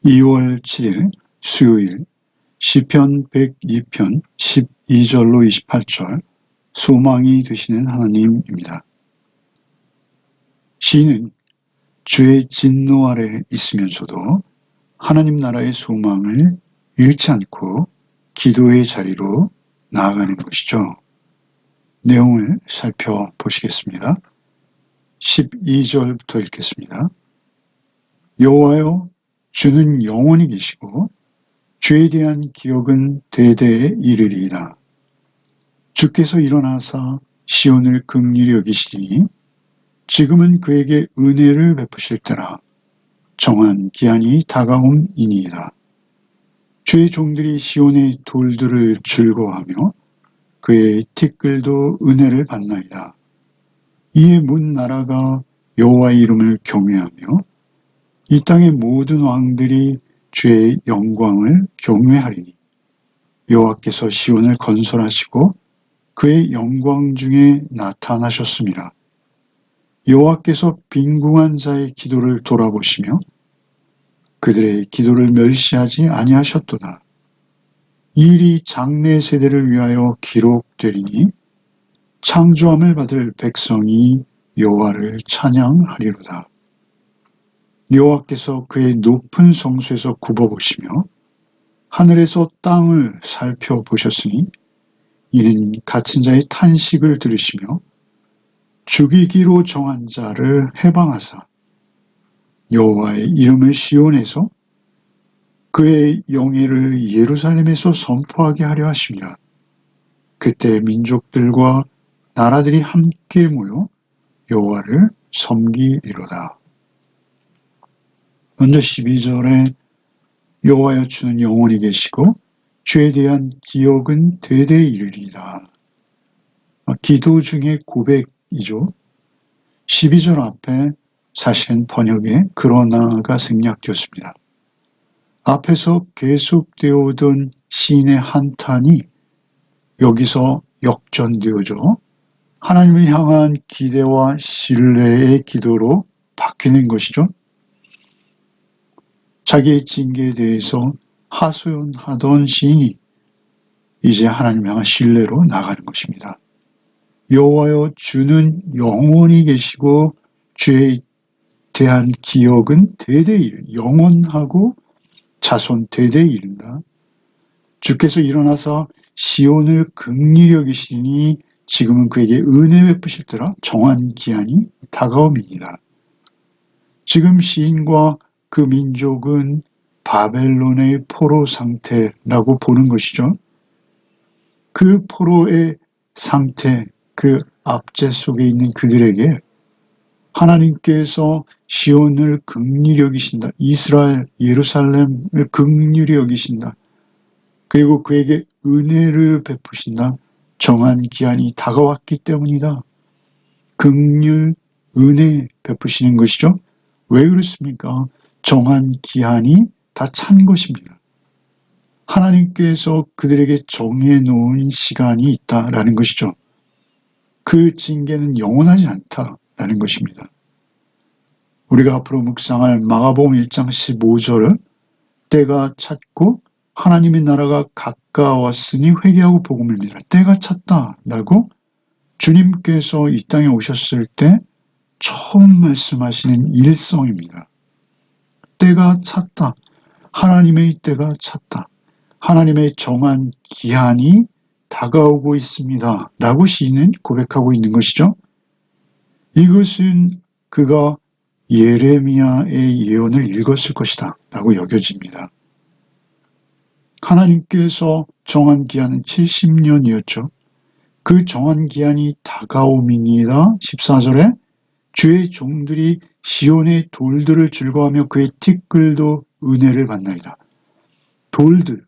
2월 7일 수요일 시편 102편 12절로 28절 소망이 되시는 하나님입니다. 시인은 주의 진노 아래 있으면서도 하나님 나라의 소망을 잃지 않고 기도의 자리로 나아가는 것이죠. 내용을 살펴보시겠습니다. 12절부터 읽겠습니다. 여호와여, 주는 영원히 계시고 주에 대한 기억은 대대에 이르리이다. 주께서 일어나사 시온을 긍휼히 여기시니 지금은 그에게 은혜를 베푸실 때라. 정한 기한이 다가옴이니이다. 주의 종들이 시온의 돌들을 즐거워하며 그의 티끌도 은혜를 받나이다. 이에 문 나라가 여호와의 이름을 경외하며 이 땅의 모든 왕들이 주의 영광을 경외하리니 여호와께서 시온을 건설하시고 그의 영광 중에 나타나셨습니다. 여호와께서 빈궁한 자의 기도를 돌아보시며 그들의 기도를 멸시하지 아니하셨도다. 이 일이 장래 세대를 위하여 기록되리니 창조함을 받을 백성이 여호와를 찬양하리로다. 여호와께서 그의 높은 성소에서 굽어보시며 하늘에서 땅을 살펴보셨으니 이는 갇힌 자의 탄식을 들으시며 죽이기로 정한 자를 해방하사 여호와의 이름을 시온에서 그의 영예를 예루살렘에서 선포하게 하려 하십니다. 그때 민족들과 나라들이 함께 모여 여호와를 섬기리로다. 먼저 12절에 여호와여, 주는 영원히 계시고 주에 대한 기억은 대대에 이르리이다. 기도 중의 고백이죠. 12절 앞에 사실은 번역에 그러나가 생략되었습니다. 앞에서 계속되어 오던 시인의 한탄이 여기서 역전되어져 하나님을 향한 기대와 신뢰의 기도로 바뀌는 것이죠. 자기의 징계에 대해서 하소연하던 시인이 이제 하나님을 향한 신뢰로 나가는 것입니다. 여호와여, 주는 영원히 계시고 주에 대한 기억은 대대에 이른다. 영원하고 자손 대대에 이른다. 주께서 일어나서 시온을 긍휼히 여기시니 지금은 그에게 은혜 베푸실 때라. 정한 기한이 다가옴이니이다. 지금 시인과 그 민족은 바벨론의 포로 상태라고 보는 것이죠. 그 포로의 상태, 그 압제 속에 있는 그들에게 하나님께서 시온을 긍휼히 여기신다. 이스라엘, 예루살렘을 긍휼히 여기신다. 그리고 그에게 은혜를 베푸신다. 정한 기한이 다가왔기 때문이다. 긍휼, 은혜 베푸시는 것이죠. 왜 그렇습니까? 정한 기한이 다 찬 것입니다. 하나님께서 그들에게 정해놓은 시간이 있다라는 것이죠. 그 징계는 영원하지 않다라는 것입니다. 우리가 앞으로 묵상할 마가복음 1장 15절은 때가 찼고 하나님의 나라가 가까웠으니 회개하고 복음을 믿으라. 때가 찼다라고 주님께서 이 땅에 오셨을 때 처음 말씀하시는 일성입니다. 때가 찼다. 하나님의 때가 찼다. 하나님의 정한 기한이 다가오고 있습니다. 라고 시인은 고백하고 있는 것이죠. 이것은 그가 예레미야의 예언을 읽었을 것이다. 라고 여겨집니다. 하나님께서 정한 기한은 70년이었죠. 그 정한 기한이 다가옴이니이다. 14절에 주의 종들이 시온의 돌들을 즐거워하며 그의 티끌도 은혜를 받나이다. 돌들,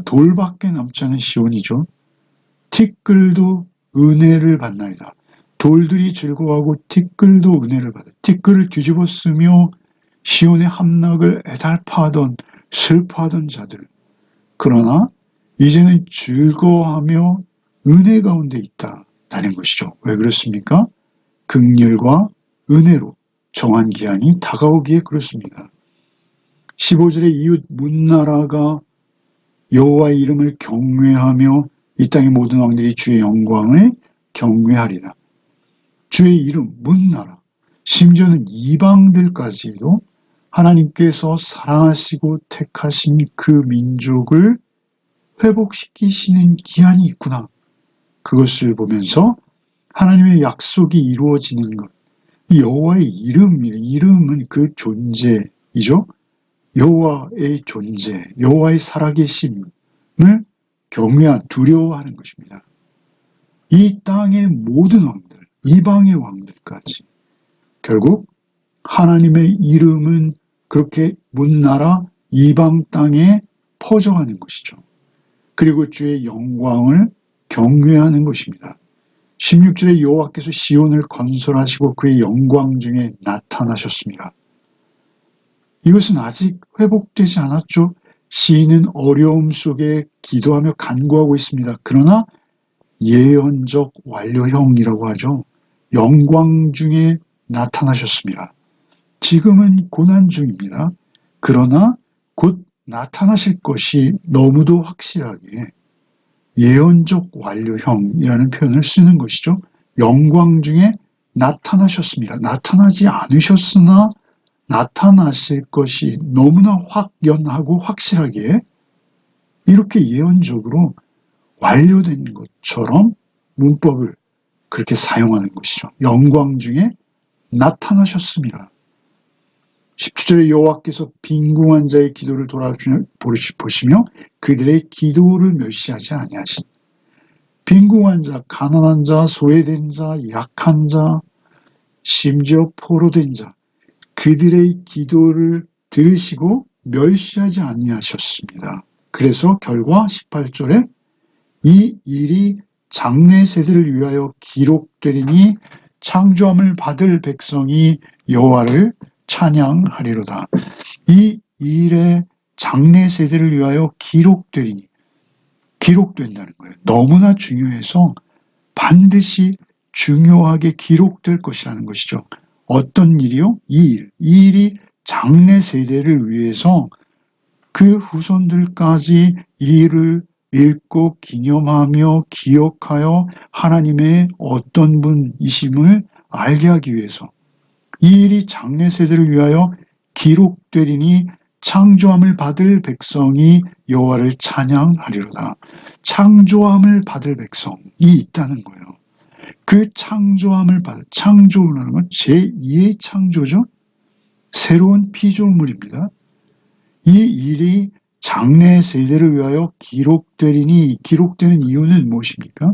돌밖에 남지 않은 시온이죠. 티끌도 은혜를 받나이다. 돌들이 즐거워하고 티끌도 은혜를 받아. 티끌을 뒤집어 쓰며 시온의 함락을 애달파하던 슬퍼하던 자들. 그러나 이제는 즐거워하며 은혜 가운데 있다라는 것이죠. 왜 그렇습니까? 긍휼과 은혜로 정한 기한이 다가오기에 그렇습니다. 15절에 이웃 문나라가 여호와의 이름을 경외하며 이 땅의 모든 왕들이 주의 영광을 경외하리라. 주의 이름 문나라, 심지어는 이방들까지도 하나님께서 사랑하시고 택하신 그 민족을 회복시키시는 기한이 있구나. 그것을 보면서 하나님의 약속이 이루어지는 것, 여호와의 이름은 그 존재이죠. 여호와의 존재, 여호와의 살아계심을 두려워하는 것입니다. 이 땅의 모든 왕들, 이방의 왕들까지 결국 하나님의 이름은 그렇게 문나라 이방 땅에 퍼져가는 것이죠. 그리고 주의 영광을 경외하는 것입니다. 16절에 여호와께서 시온을 건설하시고 그의 영광 중에 나타나셨습니다. 이것은 아직 회복되지 않았죠. 시인은 어려움 속에 기도하며 간구하고 있습니다. 그러나 예언적 완료형이라고 하죠. 영광 중에 나타나셨습니다. 지금은 고난 중입니다. 그러나 곧 나타나실 것이 너무도 확실하게 예언적 완료형이라는 표현을 쓰는 것이죠. 영광 중에 나타나셨습니다. 나타나지 않으셨으나 나타나실 것이 너무나 확연하고 확실하게 이렇게 예언적으로 완료된 것처럼 문법을 그렇게 사용하는 것이죠. 영광 중에 나타나셨습니다. 17절에 여호와께서 빈궁한 자의 기도를 돌아보시며 그들의 기도를 멸시하지 아니하신. 빈궁한 자, 가난한 자, 소외된 자, 약한 자, 심지어 포로된 자, 그들의 기도를 들으시고 멸시하지 아니하셨습니다. 그래서 결과 18절에 이 일이 장래 세대를 위하여 기록되리니 창조함을 받을 백성이 여호와를 찬양하리로다. 이 일에 장래 세대를 위하여 기록되리니, 기록된다는 거예요. 너무나 중요해서 반드시 중요하게 기록될 것이라는 것이죠. 어떤 일이요? 이 일이 장래 세대를 위해서 그 후손들까지 이 일을 읽고 기념하며 기억하여 하나님의 어떤 분이심을 알게 하기 위해서 이 일이 장래 세대를 위하여 기록되리니 창조함을 받을 백성이 여호와를 찬양하리로다. 창조함을 받을 백성이 있다는 거예요. 그 창조함을 받을, 창조라는 건 제2의 창조죠. 새로운 피조물입니다. 이 일이 장래 세대를 위하여 기록되리니, 기록되는 이유는 무엇입니까?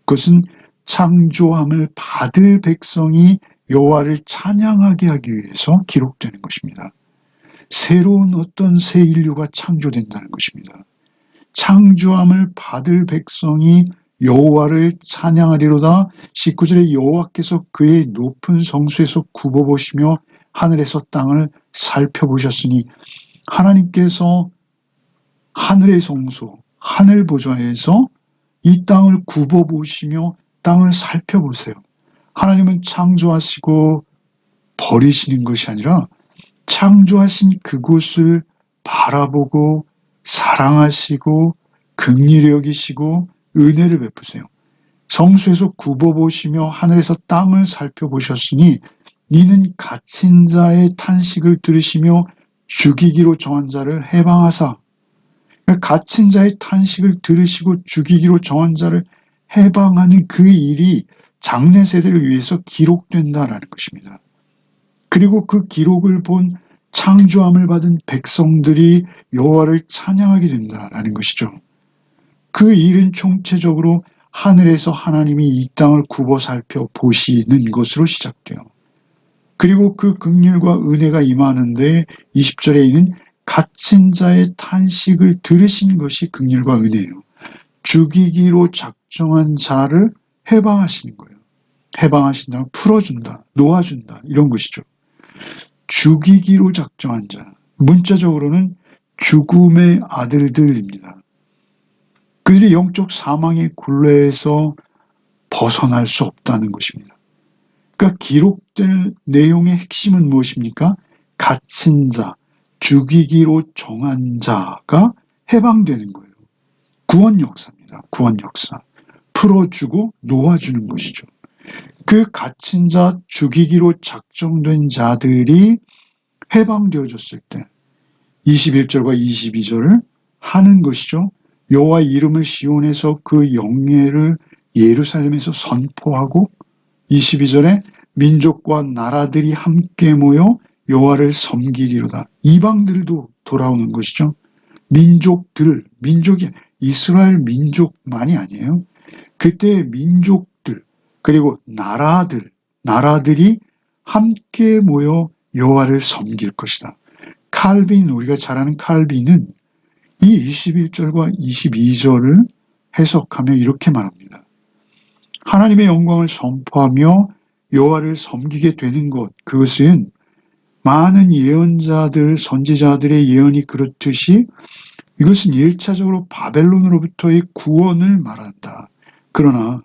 그것은 창조함을 받을 백성이 여호와를 찬양하게 하기 위해서 기록되는 것입니다. 새로운 어떤 새 인류가 창조된다는 것입니다. 창조함을 받을 백성이 여호와를 찬양하리로다. 19절에 여호와께서 그의 높은 성수에서 굽어보시며 하늘에서 땅을 살펴보셨으니, 하나님께서 하늘의 성소, 하늘 보좌에서 이 땅을 굽어보시며 땅을 살펴보세요. 하나님은 창조하시고 버리시는 것이 아니라 창조하신 그곳을 바라보고 사랑하시고 긍휼히 여기시고 은혜를 베푸세요. 성수에서 굽어보시며 하늘에서 땅을 살펴보셨으니 이는 갇힌 자의 탄식을 들으시며 죽이기로 정한 자를 해방하사, 갇힌 자의 탄식을 들으시고 죽이기로 정한 자를 해방하는 그 일이 장래 세대를 위해서 기록된다라는 것입니다. 그리고 그 기록을 본 창조함을 받은 백성들이 여호와를 찬양하게 된다라는 것이죠. 그 일은 총체적으로 하늘에서 하나님이 이 땅을 굽어 살펴 보시는 것으로 시작돼요. 그리고 그 긍휼과 은혜가 임하는데 20절에 있는 갇힌 자의 탄식을 들으신 것이 긍휼과 은혜예요. 죽이기로 작정한 자를 해방하시는 거예요. 해방하신다면 풀어준다, 놓아준다, 이런 것이죠. 죽이기로 작정한 자, 문자적으로는 죽음의 아들들입니다. 그들이 영적 사망의 굴레에서 벗어날 수 없다는 것입니다. 그러니까 기록될 내용의 핵심은 무엇입니까? 갇힌 자, 죽이기로 정한 자가 해방되는 거예요. 구원 역사입니다. 구원 역사. 풀어주고 놓아주는 것이죠. 그 갇힌 자, 죽이기로 작정된 자들이 해방되어졌을 때 21절과 22절을 하는 것이죠. 여호와 이름을 시온에서 그 영예를 예루살렘에서 선포하고 22절에 민족과 나라들이 함께 모여 여호와를 섬기리로다. 이방들도 돌아오는 것이죠. 민족이 이스라엘 민족만이 아니에요. 그때의 민족들 그리고 나라들이 함께 모여 여호와를 섬길 것이다. 우리가 잘 아는 칼빈은 이 21절과 22절을 해석하며 이렇게 말합니다. 하나님의 영광을 선포하며 여호와를 섬기게 되는 것, 그것은 많은 예언자들, 선지자들의 예언이 그렇듯이 이것은 1차적으로 바벨론으로부터의 구원을 말한다. 그러나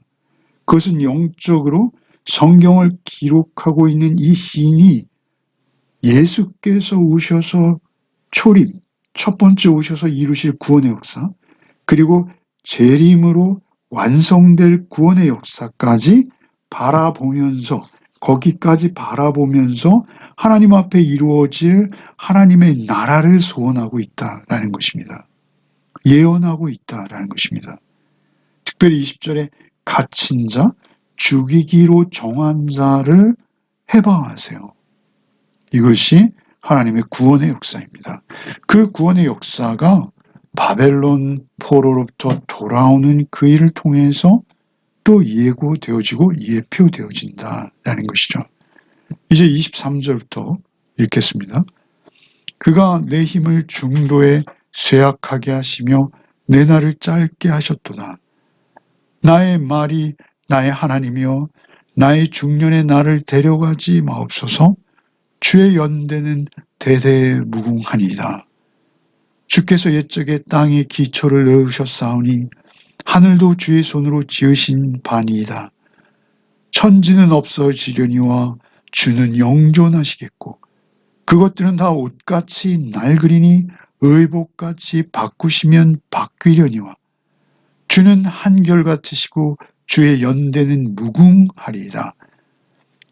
그것은 영적으로 성경을 기록하고 있는 이 시인이 예수께서 오셔서 첫 번째 오셔서 이루실 구원의 역사, 그리고 재림으로 완성될 구원의 역사까지 거기까지 바라보면서 하나님 앞에 이루어질 하나님의 나라를 소원하고 있다라는 것입니다. 예언하고 있다라는 것입니다. 특별히 20절에 갇힌 자, 죽이기로 정한 자를 해방하세요. 이것이 하나님의 구원의 역사입니다. 그 구원의 역사가 바벨론 포로로부터 돌아오는 그 일을 통해서 또 예고되어지고 예표되어진다라는 것이죠. 이제 23절부터 읽겠습니다. 그가 내 힘을 중도에 쇠약하게 하시며 내 날을 짧게 하셨도다. 나의 말이 나의 하나님이여 나의 중년의 날을 데려가지 마옵소서. 주의 연대는 대대에 무궁하니이다. 주께서 옛적에 땅에 기초를 넣으셨사오니 하늘도 주의 손으로 지으신 바니이다. 천지는 없어지려니와 주는 영존하시겠고 그것들은 다 옷같이 낡으리니 의복같이 바꾸시면 바뀌려니와 주는 한결같으시고 주의 연대는 무궁하리이다.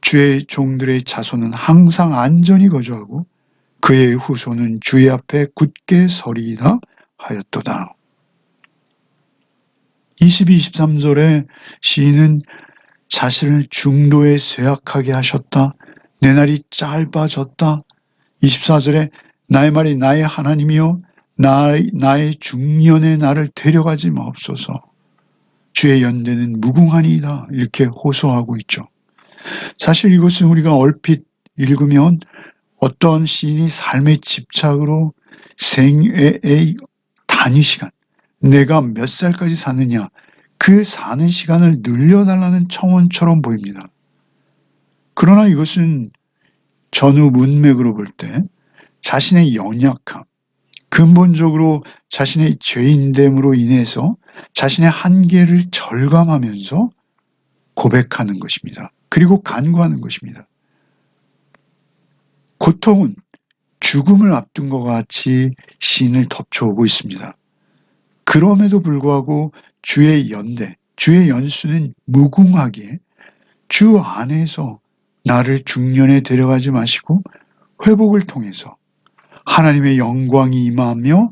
주의 종들의 자손은 항상 안전히 거주하고 그의 후손은 주의 앞에 굳게 서리이다 하였도다. 22, 23절에 시인은 자신을 중도에 쇠약하게 하셨다. 내 날이 짧아졌다. 24절에 나의 말이 나의 하나님이여 나의 중년의 날을 데려가지 마옵소서. 주의 연대는 무궁하니이다. 이렇게 호소하고 있죠. 사실 이것은 우리가 얼핏 읽으면 어떤 시인이 삶의 집착으로 생애의 단위 시간, 내가 몇 살까지 사느냐, 그 사는 시간을 늘려달라는 청원처럼 보입니다. 그러나 이것은 전후 문맥으로 볼 때 자신의 연약함, 근본적으로 자신의 죄인됨으로 인해서 자신의 한계를 절감하면서 고백하는 것입니다. 그리고 간구하는 것입니다. 고통은 죽음을 앞둔 것 같이 시인을 덮쳐오고 있습니다. 그럼에도 불구하고 주의 연수는 무궁하기에 주 안에서 나를 중년에 데려가지 마시고 회복을 통해서 하나님의 영광이 임하며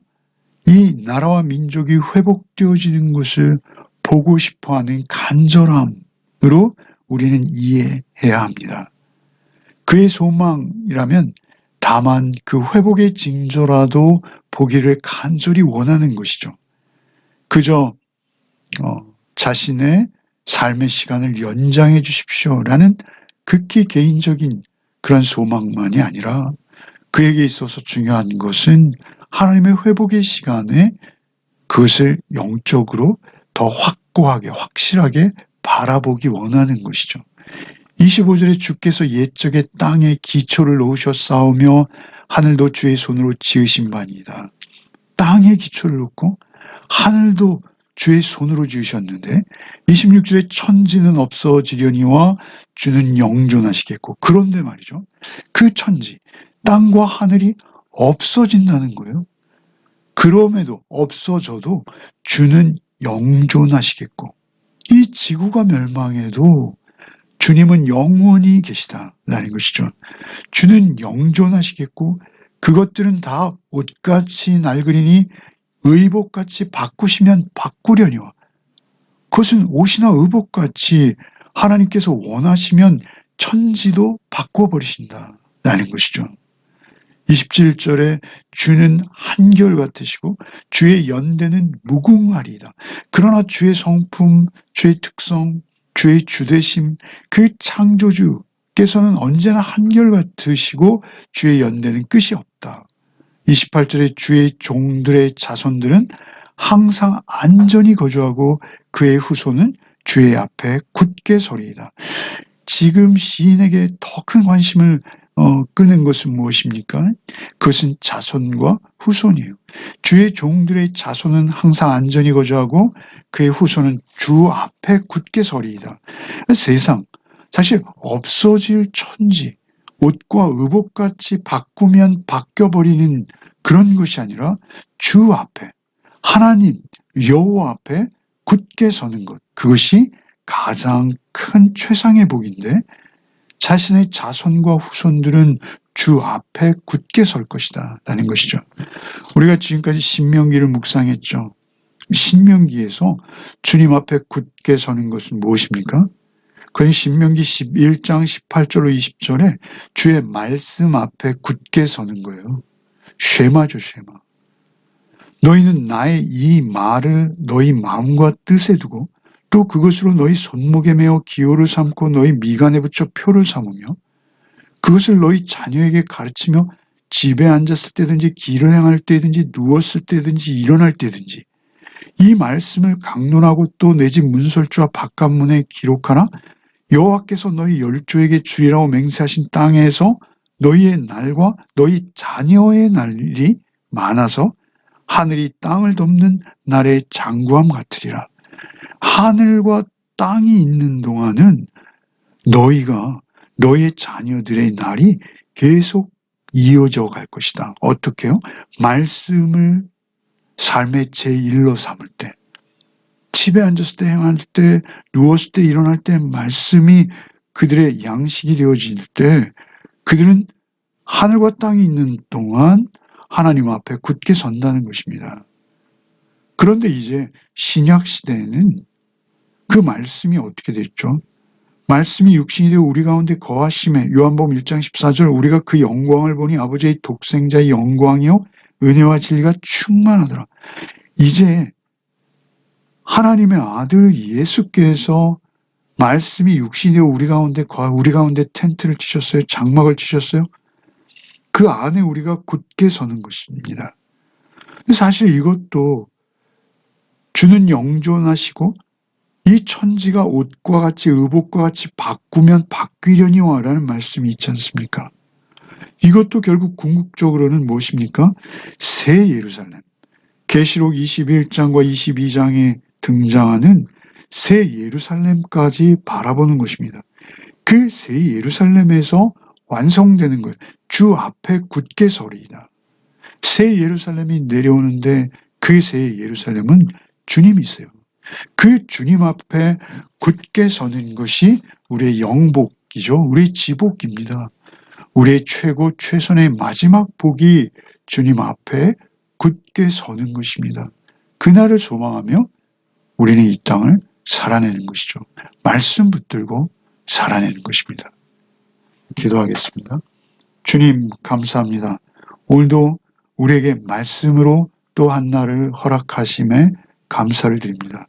이 나라와 민족이 회복되어지는 것을 보고 싶어하는 간절함으로 우리는 이해해야 합니다. 그의 소망이라면 다만 그 회복의 징조라도 보기를 간절히 원하는 것이죠. 그저 자신의 삶의 시간을 연장해 주십시오라는 극히 개인적인 그런 소망만이 아니라 그에게 있어서 중요한 것은 하나님의 회복의 시간에 그것을 영적으로 더 확고하게 확실하게 바라보기 원하는 것이죠. 25절에 주께서 옛적에 땅에 기초를 놓으셨사오며 하늘도 주의 손으로 지으신 바니이다. 땅에 기초를 놓고 하늘도 주의 손으로 지으셨는데 26절에 천지는 없어지려니와 주는 영존하시겠고 그런데 말이죠. 그 천지, 땅과 하늘이 없어진다는 거예요. 그럼에도 없어져도 주는 영존하시겠고 이 지구가 멸망해도 주님은 영원히 계시다라는 것이죠. 주는 영존하시겠고 그것들은 다 옷같이 낡으리니 의복같이 바꾸시면 바꾸려니와 그것은 옷이나 의복같이 하나님께서 원하시면 천지도 바꿔버리신다라는 것이죠. 27절에 주는 한결같으시고 주의 연대는 무궁하리이다. 그러나 주의 성품, 주의 특성, 주의 주되심, 그 창조주께서는 언제나 한결같으시고 주의 연대는 끝이 없다. 28절에 주의 종들의 자손들은 항상 안전히 거주하고 그의 후손은 주의 앞에 굳게 서리이다. 지금 시인에게 더 큰 관심을 끄는 것은 무엇입니까? 그것은 자손과 후손이에요. 주의 종들의 자손은 항상 안전히 거주하고 그의 후손은 주 앞에 굳게 서리이다. 세상, 사실 없어질 천지, 옷과 의복같이 바꾸면 바뀌어버리는 그런 것이 아니라 주 앞에, 하나님, 여호와 앞에 굳게 서는 것, 그것이 가장 큰 최상의 복인데 자신의 자손과 후손들은 주 앞에 굳게 설 것이다 라는 것이죠. 우리가 지금까지 신명기를 묵상했죠. 신명기에서 주님 앞에 굳게 서는 것은 무엇입니까? 그건 신명기 11장 18절로 20절에 주의 말씀 앞에 굳게 서는 거예요. 쉐마죠, 쉐마. 너희는 나의 이 말을 너희 마음과 뜻에 두고 또 그것으로 너희 손목에 메어 기호를 삼고 너희 미간에 붙여 표를 삼으며 그것을 너희 자녀에게 가르치며 집에 앉았을 때든지 길을 행할 때든지 누웠을 때든지 일어날 때든지 이 말씀을 강론하고 또 내 집 문설주와 바깥문에 기록하나 여호와께서 너희 열조에게 주리라고 맹세하신 땅에서 너희의 날과 너희 자녀의 날이 많아서 하늘이 땅을 덮는 날의 장구함 같으리라. 하늘과 땅이 있는 동안은 너희가 너희의 자녀들의 날이 계속 이어져 갈 것이다. 어떻게요? 말씀을 삶의 제1로 삼을 때, 집에 앉았을 때, 행할 때, 누웠을 때, 일어날 때 말씀이 그들의 양식이 되어질 때 그들은 하늘과 땅이 있는 동안 하나님 앞에 굳게 선다는 것입니다. 그런데 이제 신약 시대에는 그 말씀이 어떻게 됐죠? 말씀이 육신이 되어 우리 가운데 거하심에 요한복음 1장 14절 우리가 그 영광을 보니 아버지의 독생자의 영광이요 은혜와 진리가 충만하더라. 이제 하나님의 아들 예수께서 말씀이 육신이 되어 우리 가운데 텐트를 치셨어요. 장막을 치셨어요. 그 안에 우리가 굳게 서는 것입니다. 사실 이것도 주는 영존하시고 이 천지가 옷과 같이 의복과 같이 바꾸면 바뀌려니와라는 말씀이 있지 않습니까? 이것도 결국 궁극적으로는 무엇입니까? 새 예루살렘. 계시록 21장과 22장에 등장하는 새 예루살렘까지 바라보는 것입니다. 그 새 예루살렘에서 완성되는 거예요. 주 앞에 굳게 서리이다. 새 예루살렘이 내려오는데 그 새 예루살렘은 주님이세요. 그 주님 앞에 굳게 서는 것이 우리의 영복이죠. 우리의 지복입니다. 우리의 최고 최선의 마지막 복이 주님 앞에 굳게 서는 것입니다. 그날을 소망하며 우리는 이 땅을 살아내는 것이죠. 말씀 붙들고 살아내는 것입니다. 기도하겠습니다. 주님 감사합니다. 오늘도 우리에게 말씀으로 또 한 날을 허락하심에 감사를 드립니다.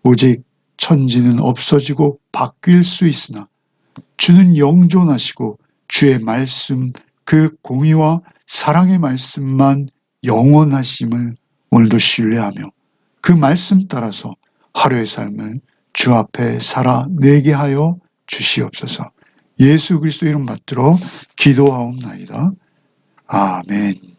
오직 천지는 없어지고 바뀔 수 있으나 주는 영존하시고 주의 말씀 그 공의와 사랑의 말씀만 영원하심을 오늘도 신뢰하며 그 말씀 따라서 하루의 삶을 주 앞에 살아내게 하여 주시옵소서. 예수 그리스도 이름 받들어 기도하옵나이다. 아멘.